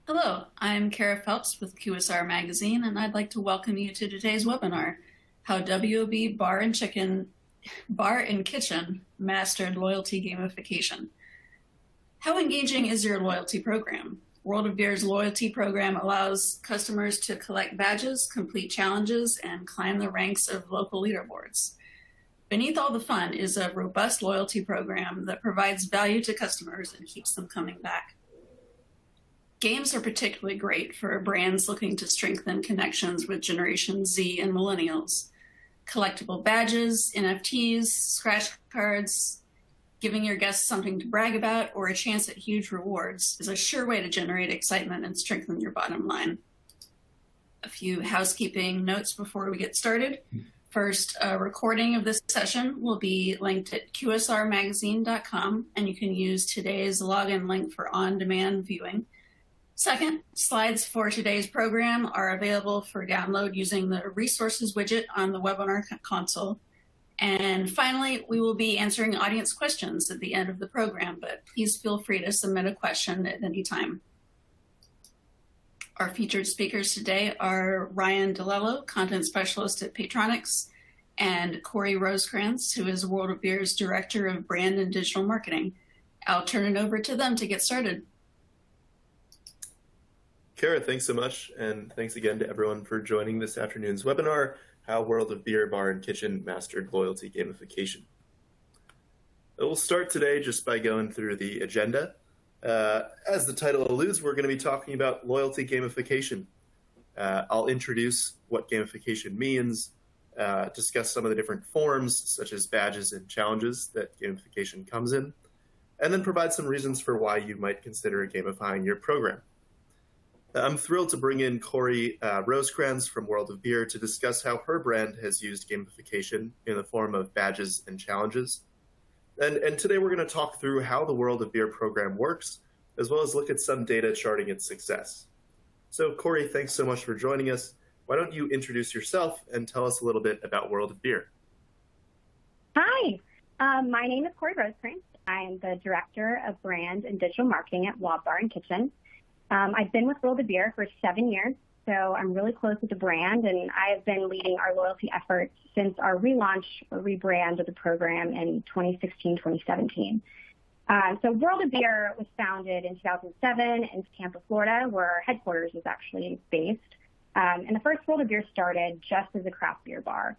Hello, I'm Kara Phelps with QSR Magazine, and I'd like to welcome you to today's webinar, How WOB Bar and Kitchen Mastered Loyalty Gamification. How engaging is your loyalty program? World of Beer's loyalty program allows customers to collect badges, complete challenges, and climb the ranks of local leaderboards. Beneath all the fun is a robust loyalty program that provides value to customers and keeps them coming back. Games are particularly great for brands looking to strengthen connections with Generation Z and millennials. Collectible badges, NFTs, scratch cards, giving your guests something to brag about, or a chance at huge rewards is a sure way to generate excitement and strengthen your bottom line. A few housekeeping notes before we get started. First, a recording of this session will be linked at qsrmagazine.com, and you can use today's login link for on-demand viewing. Second, slides for today's program are available for download using the resources widget on the webinar console. And finally, we will be answering audience questions at the end of the program, but please feel free to submit a question at any time. Our featured speakers today are Ryan DeLello, Content Specialist at Paytronix, and Cori Rosecrans, who is World of Beer's Director of Brand and Digital Marketing. I'll turn it over to them to get started. Kara, thanks so much, and thanks again to everyone for joining this afternoon's webinar, How World of Beer, Bar, and Kitchen Mastered Loyalty Gamification. We'll start today just by going through the agenda. As the title alludes, we're going to be talking about loyalty gamification. I'll introduce what gamification means, discuss some of the different forms, such as badges and challenges that gamification comes in, and then provide some reasons for why you might consider gamifying your program. I'm thrilled to bring in Cori Rosecrans from World of Beer to discuss how her brand has used gamification in the form of badges and challenges. And today we're going to talk through how the World of Beer program works, as well as look at some data charting its success. So Cori, thanks so much for joining us. Why don't you introduce yourself and tell us a little bit about World of Beer? Hi, my name is Cori Rosecrans. I am the Director of Brand and Digital Marketing at WOB Bar and Kitchen. I've been with World of Beer for 7 years, so I'm really close with the brand, and I have been leading our loyalty efforts since our relaunch or rebrand of the program in 2016-2017. So World of Beer was founded in 2007 in Tampa, Florida, where our headquarters is actually based. And the first World of Beer started just as a craft beer bar.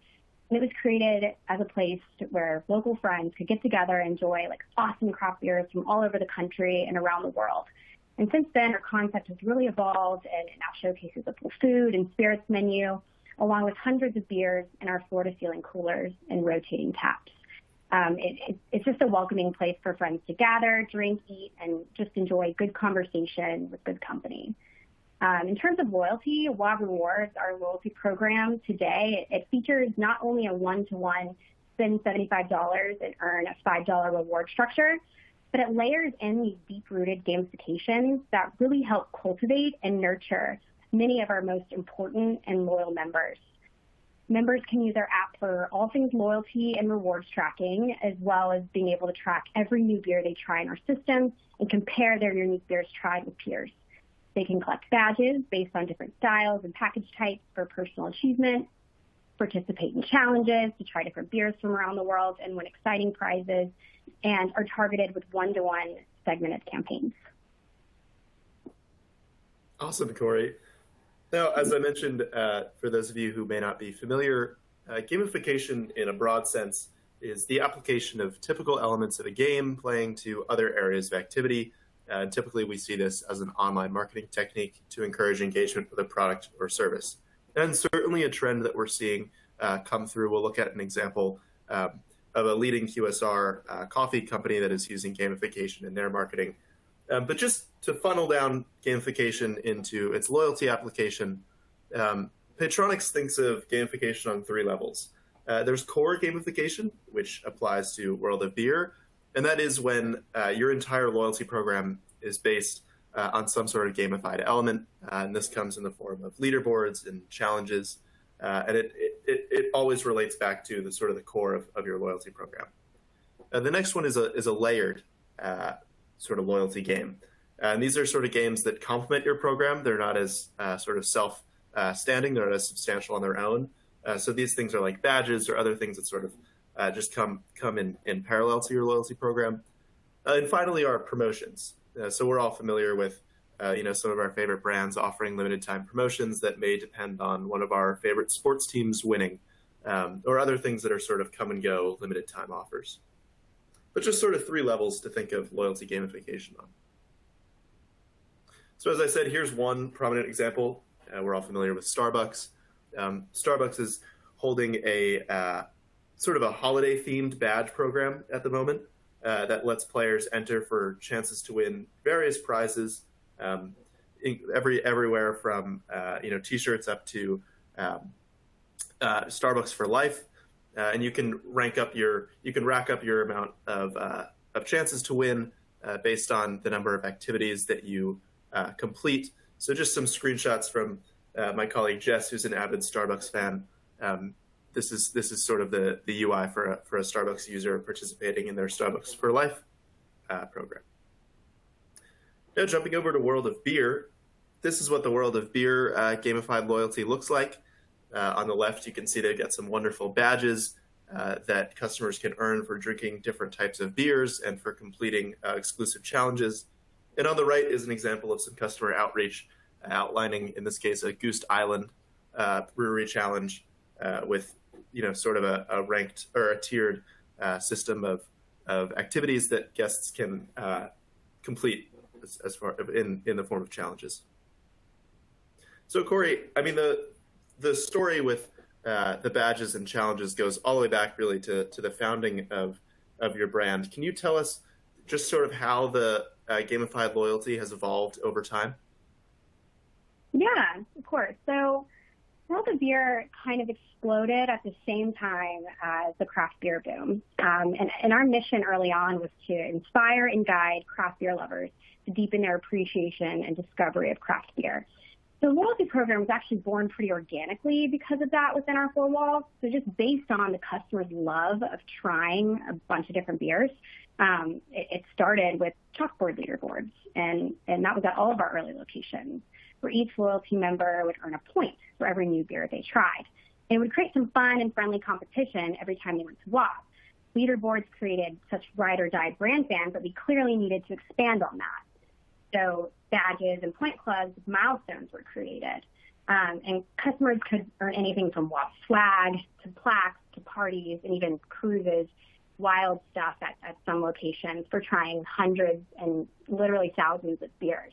And it was created as a place where local friends could get together and enjoy awesome craft beers from all over the country and around the world. And since then, our concept has really evolved, and it now showcases a full food and spirits menu, along with hundreds of beers in our floor-to-ceiling coolers and rotating taps. It's just a welcoming place for friends to gather, drink, eat, and just enjoy good conversation with good company. In terms of loyalty, WOB Rewards, our loyalty program today, it features not only a one-to-one spend $75 and earn a $5 reward structure, but it layers in these deep-rooted gamifications that really help cultivate and nurture many of our most important and loyal members. Members can use our app for all things loyalty and rewards tracking, as well as being able to track every new beer they try in our system and compare their unique beers tried with peers. They can collect badges based on different styles and package types for personal achievement, participate in challenges to try different beers from around the world and win exciting prizes, and are targeted with one-to-one segmented campaigns. Awesome, Cori. Now, as I mentioned, for those of you who may not be familiar, gamification in a broad sense is the application of typical elements of a game playing to other areas of activity. Typically, we see this as an online marketing technique to encourage engagement with a product or service. And certainly a trend that we're seeing come through. We'll look at an example of a leading QSR coffee company that is using gamification in their marketing. But just to funnel down gamification into its loyalty application, Paytronix thinks of gamification on 3 levels. There's core gamification, which applies to World of Beer, and that is when your entire loyalty program is based on some sort of gamified element, and this comes in the form of leaderboards and challenges, and it always relates back to the sort of the core of your loyalty program. The next one is a layered sort of loyalty game. And these are sort of games that complement your program. They're not as sort of self-standing. They're not as substantial on their own. So these things are like badges or other things that sort of just come in parallel to your loyalty program. And finally, our promotions. So we're all familiar with some of our favorite brands offering limited time promotions that may depend on one of our favorite sports teams winning, or other things that are sort of come and go limited time offers. But just sort of 3 levels to think of loyalty gamification on. So as I said, here's one prominent example. We're all familiar with Starbucks. Starbucks is holding a sort of a holiday-themed badge program at the moment that lets players enter for chances to win various prizes, everywhere from T-shirts up to Starbucks for life, and you can rack up your amount of chances to win based on the number of activities that you complete. So just some screenshots from my colleague Jess, who's an avid Starbucks fan. This is sort of the UI for a Starbucks user participating in their Starbucks for Life program. Now jumping over to World of Beer, this is what the World of Beer gamified loyalty looks like. On the left, you can see they've got some wonderful badges that customers can earn for drinking different types of beers and for completing exclusive challenges. And on the right is an example of some customer outreach outlining, in this case, a Goose Island brewery challenge with sort of a ranked or a tiered system of activities that guests can complete as far in the form of challenges. So Cori, I mean the story with the badges and challenges goes all the way back really to the founding of your brand. Can you tell us just sort of how the gamified loyalty has evolved over time? Yeah, of course. So World of Beer kind of exploded at the same time as the craft beer boom. And our mission early on was to inspire and guide craft beer lovers to deepen their appreciation and discovery of craft beer. The loyalty program was actually born pretty organically because of that within our 4 walls. So just based on the customer's love of trying a bunch of different beers, it started with chalkboard leaderboards. And that was at all of our early locations, where each loyalty member would earn a point for every new beer they tried. And it would create some fun and friendly competition every time they went to WAP. Leaderboards created such ride or die brand fans that we clearly needed to expand on that. So badges and point clubs with milestones were created. And customers could earn anything from WAP swag to plaques to parties and even cruises, wild stuff at some locations for trying hundreds and literally thousands of beers.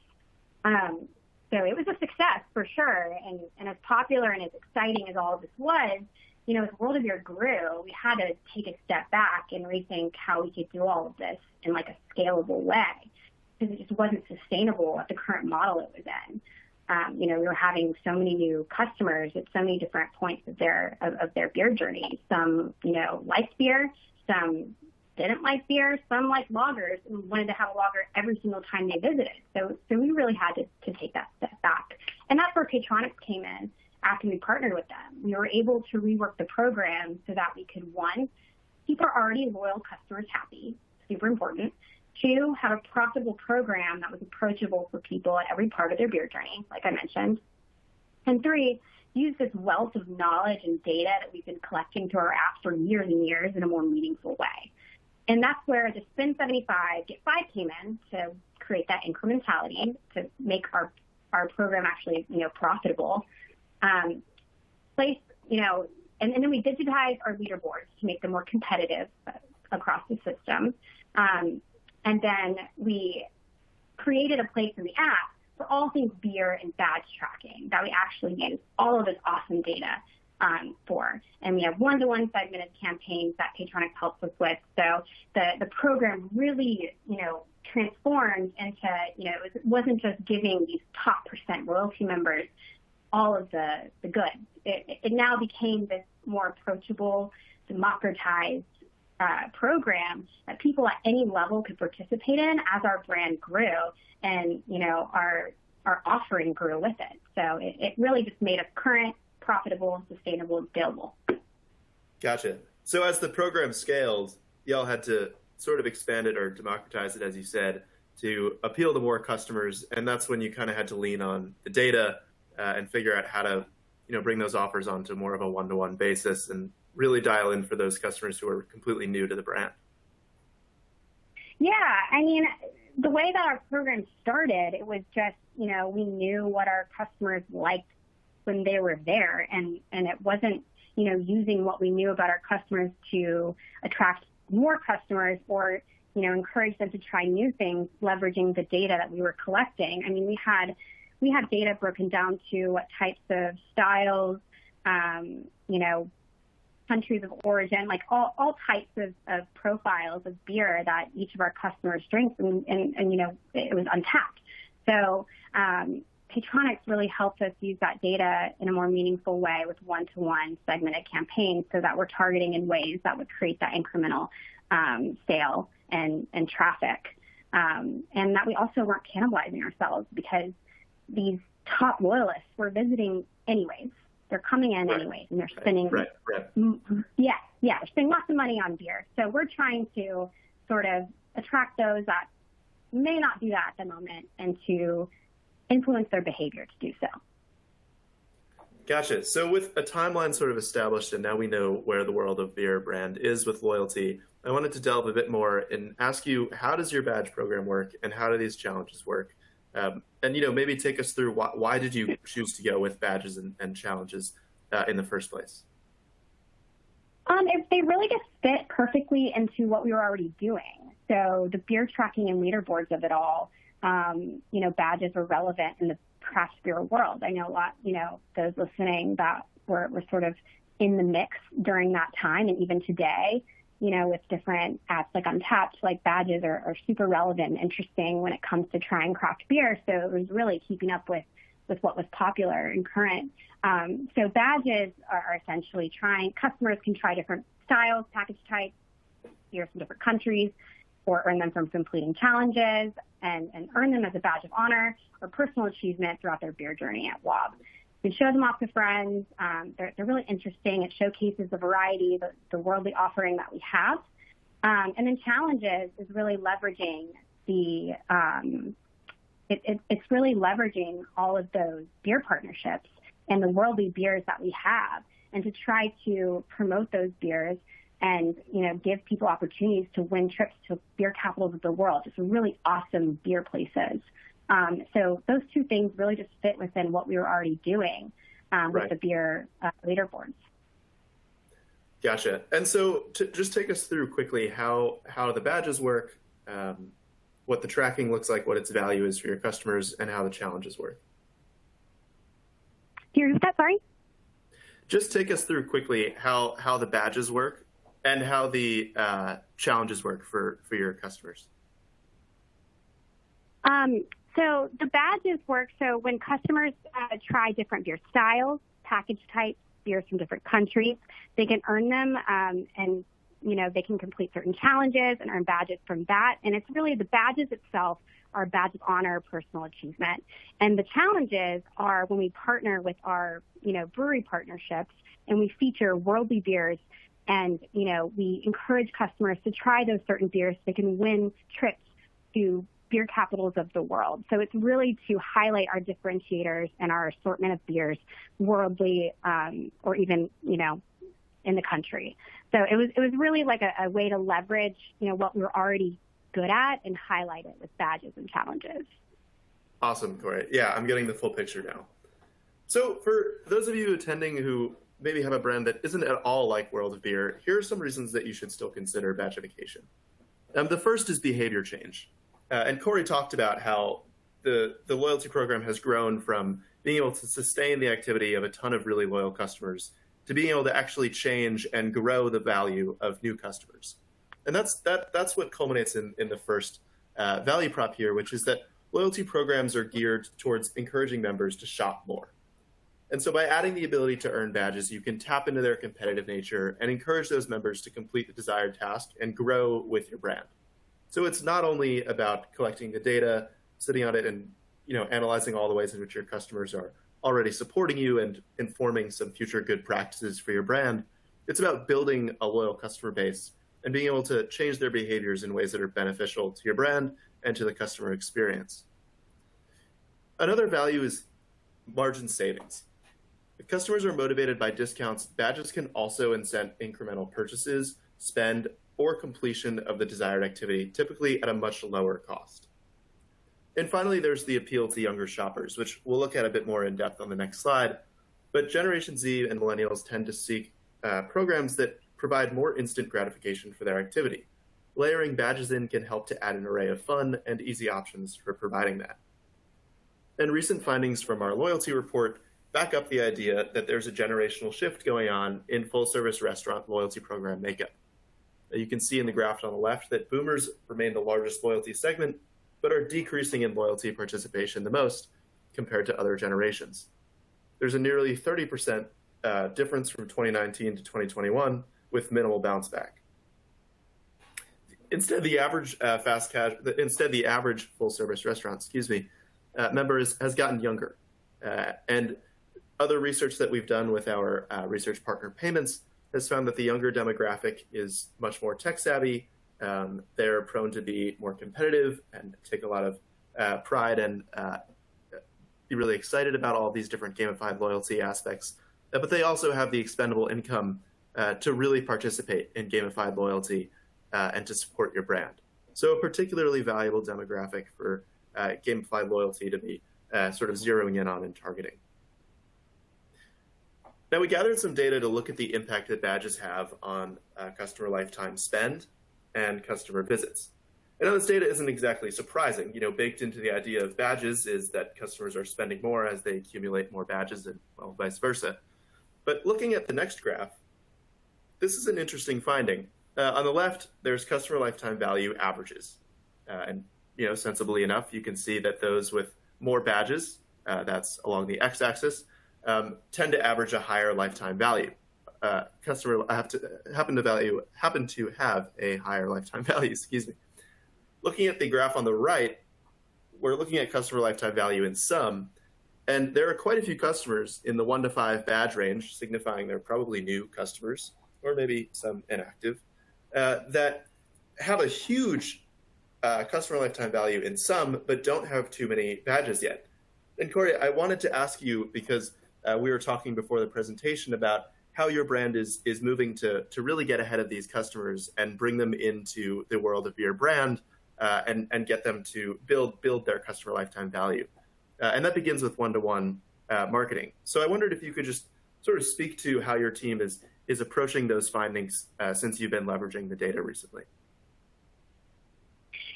So it was a success for sure. And as popular and as exciting as all of this was, as World of Beer grew, we had to take a step back and rethink how we could do all of this in like a scalable way, because it just wasn't sustainable at the current model it was in. We were having so many new customers at so many different points of their beer journey. Some, liked beer, some didn't like beer, some liked lagers and wanted to have a lager every single time they visited. So we really had to take that step back. And that's where Paytronix came in after we partnered with them. We were able to rework the program so that we could, 1, keep our already loyal customers happy, super important. 2, have a profitable program that was approachable for people at every part of their beer journey, like I mentioned. And 3, use this wealth of knowledge and data that we've been collecting through our app for years and years in a more meaningful way. And that's where the Spend 75, Get 5 came in to create that incrementality, to make our program actually, profitable. And then we digitized our leaderboards to make them more competitive across the system. And then we created a place in the app for all things beer and badge tracking that we actually use all of this awesome data for. And we have one-to-one segmented campaigns that Paytronix helps us with. So the program really, transformed into, it wasn't just giving these top % loyalty members all of the goods. It now became this more approachable, democratized program that people at any level could participate in as our brand grew and, our offering grew with it. So it really just made us current, profitable, sustainable, and scalable. Gotcha. So as the program scaled, y'all had to sort of expand it or democratize it, as you said, to appeal to more customers, and that's when you kind of had to lean on the data and figure out how to, bring those offers onto more of a one-to-one basis and really dial in for those customers who are completely new to the brand. Yeah, I mean, the way that our program started, it was just, we knew what our customers liked when they were there, and it wasn't, using what we knew about our customers to attract more customers or, encourage them to try new things, leveraging the data that we were collecting. I mean, we had data broken down to what types of styles, countries of origin, like all types of profiles of beer that each of our customers drinks, and it was untapped. So Paytronix really helped us use that data in a more meaningful way with one-to-one segmented campaigns so that we're targeting in ways that would create that incremental sale and traffic. And that we also weren't cannibalizing ourselves because these top loyalists were visiting anyways. They're coming in anyways, and they're spending, they're spending lots of money on beer. So we're trying to sort of attract those that may not do that at the moment and to influence their behavior to do so. Gotcha. So with a timeline sort of established, and now we know where the World of Beer brand is with loyalty, I wanted to delve a bit more and ask you, how does your badge program work, and how do these challenges work? And maybe take us through why did you choose to go with badges and challenges in the first place? They really just fit perfectly into what we were already doing. So the beer tracking and leaderboards of it all, badges were relevant in the craft beer world. I know a lot, those listening that were sort of in the mix during that time, and even today, with different apps like Untapped, like badges are super relevant and interesting when it comes to trying craft beer. So it was really keeping up with what was popular and current. So badges are essentially customers can try different styles, package types, beers from different countries, or earn them from completing challenges and earn them as a badge of honor or personal achievement throughout their beer journey at WOB. We show them off to friends. They're really interesting. It showcases the variety, the worldly offering that we have. And then challenges is really leveraging it's really leveraging all of those beer partnerships and the worldly beers that we have, and to try to promote those beers and, give people opportunities to win trips to beer capitals of the world, just really awesome beer places. So those two things really just fit within what we were already doing with the beer leaderboards. Gotcha. And so just take us through quickly how the badges work, what the tracking looks like, what its value is for your customers, and how the challenges work. Can you repeat that, sorry? Just take us through quickly how the badges work and how the challenges work for your customers. So the badges work. So when customers try different beer styles, package types, beers from different countries, they can earn them and, they can complete certain challenges and earn badges from that. And it's really the badges itself are a badge of honor, personal achievement. And the challenges are when we partner with our, brewery partnerships and we feature worldly beers and, we encourage customers to try those certain beers so they can win trips to beer capitals of the world. So it's really to highlight our differentiators and our assortment of beers worldly, or even, in the country. So it was really like a way to leverage, what we're already good at and highlight it with badges and challenges. Awesome, Cori. Yeah, I'm getting the full picture now. So for those of you attending who maybe have a brand that isn't at all like World of Beer, here are some reasons that you should still consider badgification. The first is behavior change. And Cori talked about how the loyalty program has grown from being able to sustain the activity of a ton of really loyal customers to being able to actually change and grow the value of new customers. And that's what culminates in the first value prop here, which is that loyalty programs are geared towards encouraging members to shop more. And so by adding the ability to earn badges, you can tap into their competitive nature and encourage those members to complete the desired task and grow with your brand. So it's not only about collecting the data, sitting on it, and analyzing all the ways in which your customers are already supporting you and informing some future good practices for your brand. It's about building a loyal customer base and being able to change their behaviors in ways that are beneficial to your brand and to the customer experience. Another value is margin savings. If customers are motivated by discounts, badges can also incent incremental purchases, spend, or completion of the desired activity, typically at a much lower cost. And finally, there's the appeal to younger shoppers, which we'll look at a bit more in depth on the next slide. But Generation Z and millennials tend to seek programs that provide more instant gratification for their activity. Layering badges in can help to add an array of fun and easy options for providing that. And recent findings from our loyalty report back up the idea that there's a generational shift going on in full-service restaurant loyalty program makeup. You can see in the graph on the left that boomers remain the largest loyalty segment, but are decreasing in loyalty participation the most compared to other generations. There's a nearly 30% difference from 2019 to 2021 with minimal bounce back. Instead, the average full-service restaurant, member has gotten younger. And other research that we've done with our research partner Payments has found that the younger demographic is much more tech-savvy. They're prone to be more competitive and take a lot of pride and be really excited about all these different gamified loyalty aspects. But they also have the expendable income to really participate in gamified loyalty and to support your brand. So a particularly valuable demographic for gamified loyalty to be sort of zeroing in on and targeting. Now, we gathered some data to look at the impact that badges have on customer lifetime spend and customer visits. I know this data isn't exactly surprising. Baked into the idea of badges is that customers are spending more as they accumulate more badges and, well, vice versa. But looking at the next graph, this is an interesting finding. On the left, there's customer lifetime value averages. And sensibly enough, you can see that those with more badges, that's along the x-axis, tend to average a higher lifetime value. Customer happen to have a higher lifetime value. Excuse me. Looking at the graph on the right, we're looking at customer lifetime value in sum, and there are quite a few customers in the 1 to 5 badge range, signifying they're probably new customers or maybe some inactive, that have a huge customer lifetime value in sum, but don't have too many badges yet. And Cori, I wanted to ask you, because we were talking before the presentation about how your brand is moving to really get ahead of these customers and bring them into the world of your brand and get them to build their customer lifetime value. And that begins with one-to-one marketing. So I wondered if you could just sort of speak to how your team is approaching those findings since you've been leveraging the data recently.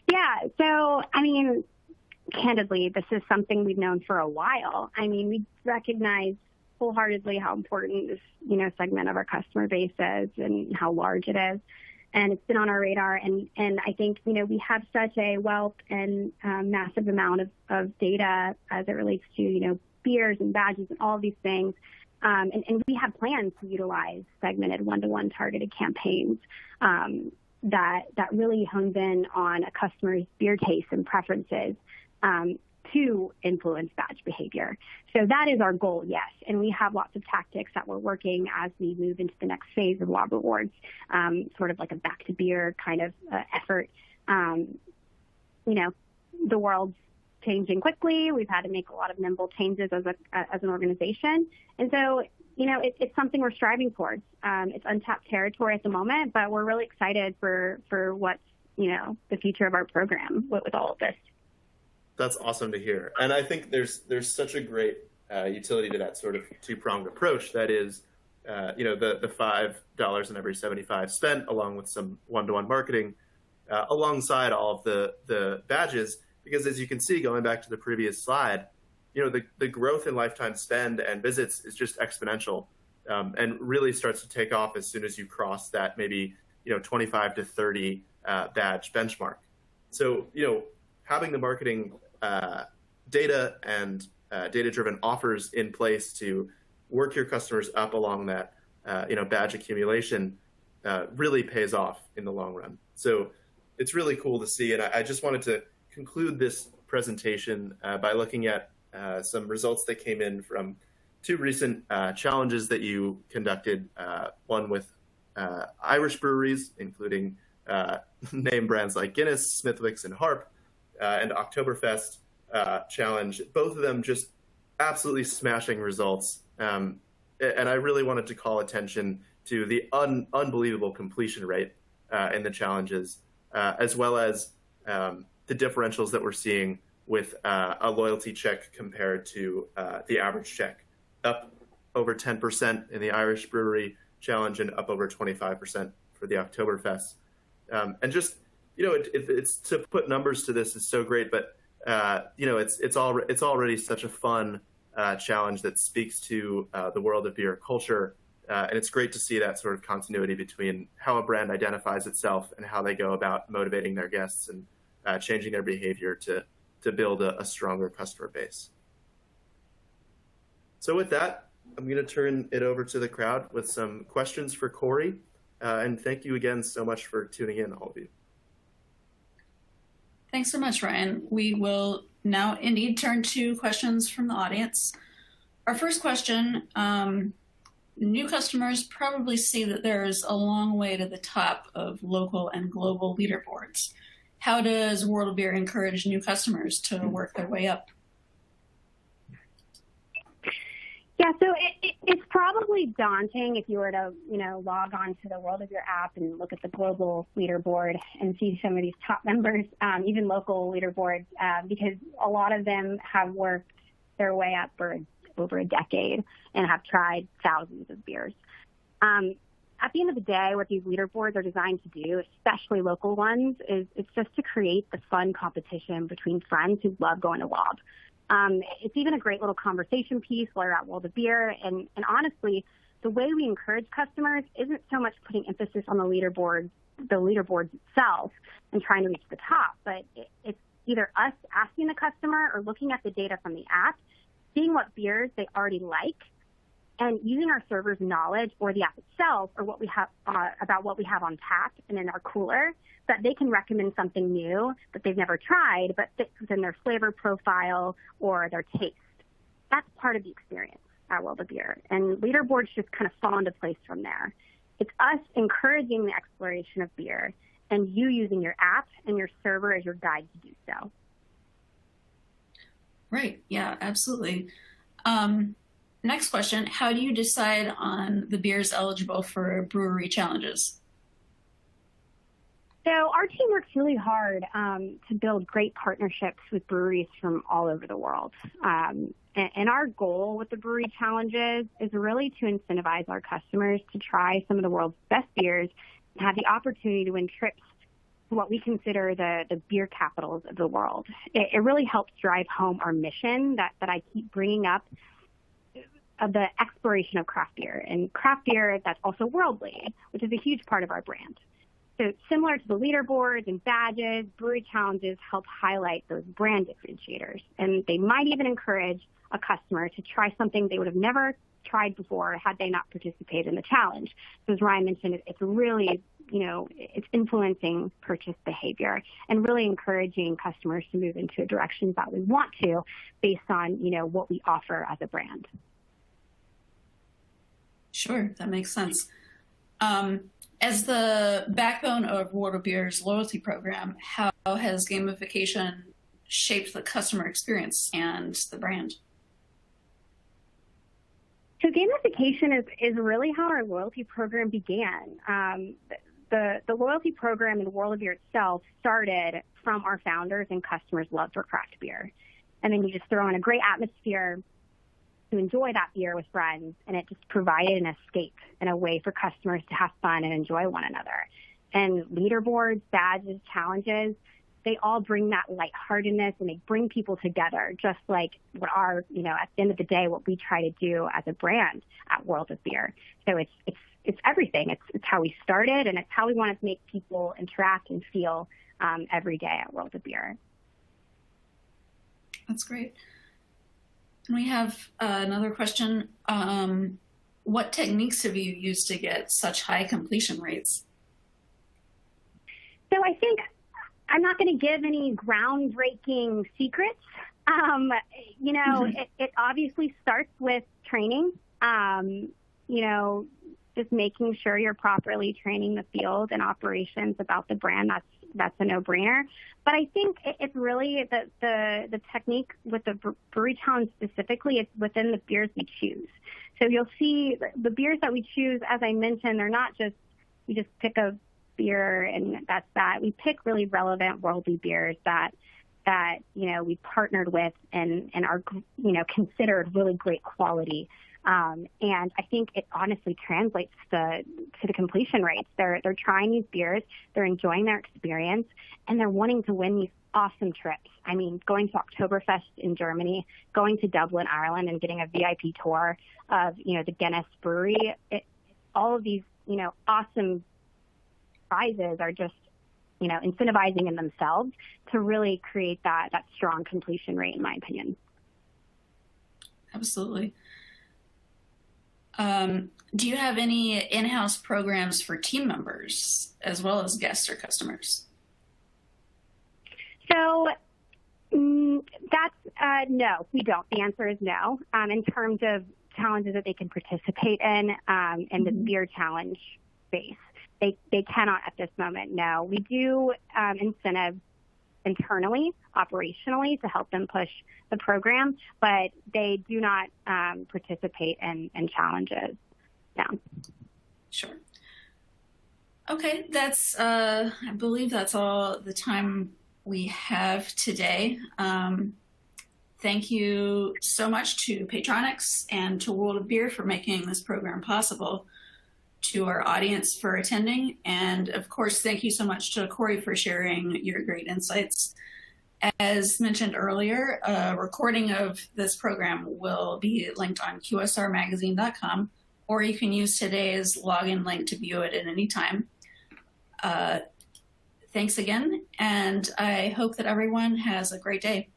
Yeah, so, candidly, this is something we've known for a while. We recognize wholeheartedly how important this, segment of our customer base is and how large it is. And it's been on our radar. And I think, we have such a wealth and massive amount of data as it relates to, beers and badges and all of these things. And we have plans to utilize segmented one-to-one targeted campaigns that really hones in on a customer's beer taste and preferences to influence badge behavior. So that is our goal, yes. And we have lots of tactics that we're working as we move into the next phase of WOB Rewards, sort of like a back to beer kind of effort. The world's changing quickly. We've had to make a lot of nimble changes as an organization. And so, it's something we're striving towards. It's untapped territory at the moment, but we're really excited for what's, the future of our program with all of this. That's awesome to hear. And I think there's such a great utility to that sort of two-pronged approach. That is, the $5 in every 75 spent along with some one-to-one marketing alongside all of the badges. Because as you can see, going back to the previous slide, the growth in lifetime spend and visits is just exponential and really starts to take off as soon as you cross that maybe 25 to 30 badge benchmark. So having the marketing data and data-driven offers in place to work your customers up along that badge accumulation really pays off in the long run. So it's really cool to see, and I just wanted to conclude this presentation by looking at some results that came in from 2 recent challenges that you conducted, one with Irish breweries, including name brands like Guinness, Smithwick's, and Harp, and Oktoberfest challenge, both of them just absolutely smashing results. And I really wanted to call attention to the unbelievable completion rate in the challenges, as well as the differentials that we're seeing with a loyalty check compared to the average check, up over 10% in the Irish Brewery Challenge and up over 25% for the Oktoberfest. And just, it's to put numbers to this is so great, but it's already such a fun challenge that speaks to the world of beer culture. And it's great to see that sort of continuity between how a brand identifies itself and how they go about motivating their guests and changing their behavior to build a stronger customer base. So with that, I'm going to turn it over to the crowd with some questions for Cori. And thank you again so much for tuning in, all of you. Thanks so much, Ryan. We will now indeed turn to questions from the audience. Our first question, new customers probably see that there's a long way to the top of local and global leaderboards. How does World of Beer encourage new customers to work their way up? Yeah, so it's probably daunting if you were to, log on to the World of Your app and look at the global leaderboard and see some of these top members, even local leaderboards, because a lot of them have worked their way up for over a decade and have tried thousands of beers. At the end of the day, what these leaderboards are designed to do, especially local ones, is it's just to create the fun competition between friends who love going to WOB. It's even a great little conversation piece while you're at World of Beer. And honestly, the way we encourage customers isn't so much putting emphasis on the leaderboards itself and trying to reach the top, but it's either us asking the customer or looking at the data from the app, seeing what beers they already like, and using our server's knowledge or the app itself or what we have about what we have on tap and in our cooler, that they can recommend something new that they've never tried but fits within their flavor profile or their taste. That's part of the experience at World of Beer, and leaderboards just kind of fall into place from there. It's us encouraging the exploration of beer and you using your app and your server as your guide to do so. Right. Yeah, absolutely. Next question, how do you decide on the beers eligible for brewery challenges? So our team works really hard to build great partnerships with breweries from all over the world. And our goal with the brewery challenges is really to incentivize our customers to try some of the world's best beers and have the opportunity to win trips to what we consider the beer capitals of the world. It really helps drive home our mission that I keep bringing up, of the exploration of craft beer, and craft beer that's also worldly, which is a huge part of our brand. So similar to the leaderboards and badges, brewery challenges help highlight those brand differentiators, and they might even encourage a customer to try something they would have never tried before had they not participated in the challenge. So as Ryan mentioned, it's really, it's influencing purchase behavior and really encouraging customers to move into a direction that we want to based on, what we offer as a brand. Sure, that makes sense. As the backbone of World of Beer's loyalty program, how has gamification shaped the customer experience and the brand? So gamification is really how our loyalty program began. The loyalty program in World of Beer itself started from our founders and customers' love for craft beer. And then you just throw in a great atmosphere to enjoy that beer with friends, and it just provided an escape and a way for customers to have fun and enjoy one another. And leaderboards, badges, challenges, they all bring that lightheartedness and they bring people together, just like what our, at the end of the day, what we try to do as a brand at World of Beer. So it's everything. It's how we started, and it's how we want to make people interact and feel every day at World of Beer. That's great. We have another question. What techniques have you used to get such high completion rates? So I think I'm not going to give any groundbreaking secrets. It obviously starts with training. Just making sure you're properly training the field and operations about the brand. a no-brainer. But I think it's really the technique with the brewery challenge specifically. It's within the beers we choose. So you'll see the beers that we choose, as I mentioned, they're not just we just pick a beer and that's that. We pick really relevant worldly beers that we partnered with and are considered really great quality. And I think it honestly translates to the completion rates. They're trying these beers, they're enjoying their experience, and they're wanting to win these awesome trips. I mean, going to Oktoberfest in Germany, going to Dublin, Ireland, and getting a VIP tour of the Guinness Brewery. All of these awesome prizes are just incentivizing in themselves to really create that strong completion rate, in my opinion. Absolutely. Do you have any in-house programs for team members as well as guests or customers? So that's no, we don't. The answer is no. In terms of challenges that they can participate in the beer challenge space, they cannot at this moment. No, we do incentives internally, operationally, to help them push the program, but they do not participate in challenges. No. Sure. Okay, that's I believe that's all the time we have today. Thank you so much to Paytronix and to World of Beer for making this program possible, to our audience for attending, and of course, thank you so much to Cori for sharing your great insights. As mentioned earlier, a recording of this program will be linked on qsrmagazine.com, or you can use today's login link to view it at any time. Thanks again, and I hope that everyone has a great day.